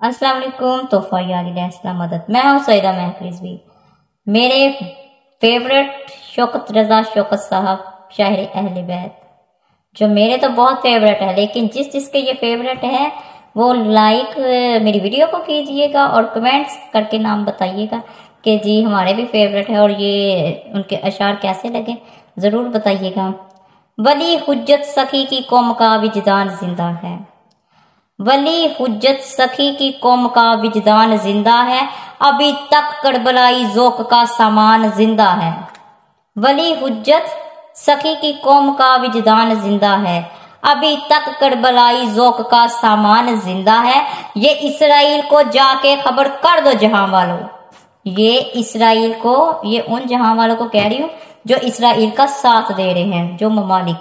अस्सलाम वालेकुम। तोहफा यारी इस्लाम मदद। मैं हूँ सईदा महक रिजवी। मेरे फेवरेट शौकत रजा शौकत साहब शायर अहले बैत, जो मेरे तो बहुत फेवरेट है, लेकिन जिसके ये फेवरेट है वो लाइक मेरी वीडियो को कीजिएगा और कमेंट्स करके नाम बताइएगा कि जी हमारे भी फेवरेट है और ये उनके अशार कैसे लगे, ज़रूर बताइएगा। वली हुज्जत सखी की कौम का विजदान जिंदा है, वली हुज्जत सखी की कौम का विजदान जिंदा है, अभी तक करबलाई ज़ौक़ का सामान जिंदा है। वली हुज्जत सखी की कौम का विजदान जिंदा है, अभी तक करबलाई ज़ौक़ का सामान जिंदा है। ये इसराइल को जाके खबर कर दो जहां वालों, ये इसराइल को, ये उन जहां वालों को कह रही हूँ जो इसराइल का साथ दे रहे हैं, जो ममालिक,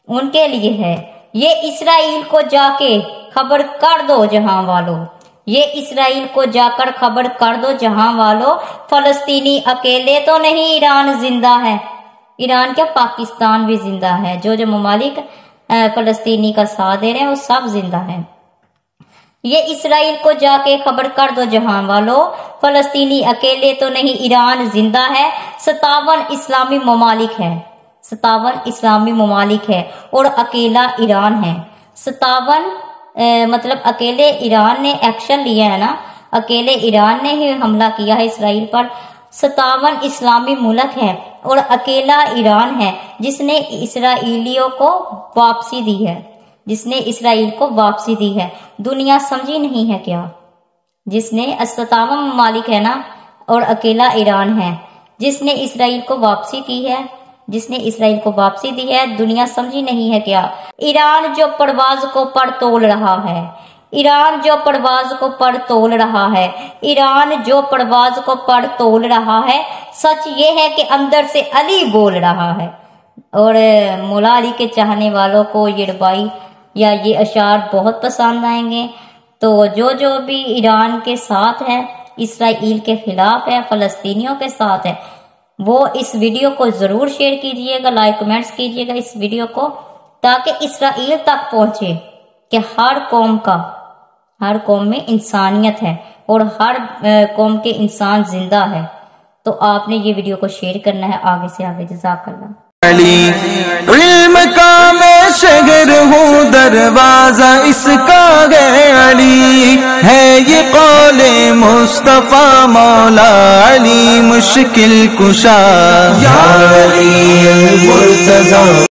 उनके लिए है। ये इसराइल को जाके खबर कर दो जहां वालों, ये इसराइल को जाकर खबर कर दो जहां वालों, फलस्तीनी अकेले तो नहीं, ईरान जिंदा है। ईरान क्या, पाकिस्तान भी जिंदा है। जो ममालिक फलस्तीनी का साथ दे रहे हैं वो सब जिंदा है। ये इसराइल को जाके खबर कर दो जहां वालों, फलस्तीनी अकेले तो नहीं, ईरान जिंदा है। 57 इस्लामी ममालिक है, 57 इस्लामी ममालिक है और अकेला ईरान है। 57 मतलब अकेले ईरान ने एक्शन लिया है ना, अकेले ईरान ने ही हमला किया है इसराइल पर। 57 इस्लामी मुल्क है और अकेला ईरान है जिसने इसराइलियों को वापसी दी है, जिसने इसराइल को वापसी दी है। दुनिया समझी नहीं है क्या, जिसने 57 ममालिक है ना और अकेला ईरान है जिसने इसराइल को वापसी की है, जिसने इसराइल को वापसी दी है। दुनिया समझी नहीं है क्या। ईरान जो परवाज को पर तोल रहा है, ईरान जो परवाज को पर तोल रहा है, ईरान जो परवाज को पर तोल रहा है, सच ये है कि अंदर से अली बोल रहा है। और मौला अली के चाहने वालों को ये रबाई या ये अशार बहुत पसंद आएंगे। तो जो भी ईरान के साथ है, इसराइल के खिलाफ है, फलस्तीनियों के साथ है, वो इस वीडियो को जरूर शेयर कीजिएगा, लाइक कमेंट्स कीजिएगा इस वीडियो को, ताकि इसराइल तक पहुंचे कि हर कौम में इंसानियत है और हर कौम के इंसान जिंदा है। तो आपने ये वीडियो को शेयर करना है आगे से आगे। जज़ाकल्लाह। इल्म का मैं शहर हूँ, दरवाजा इसका है अली, है ये कौले मुस्तफा मौला अली मुश्किल कुशा।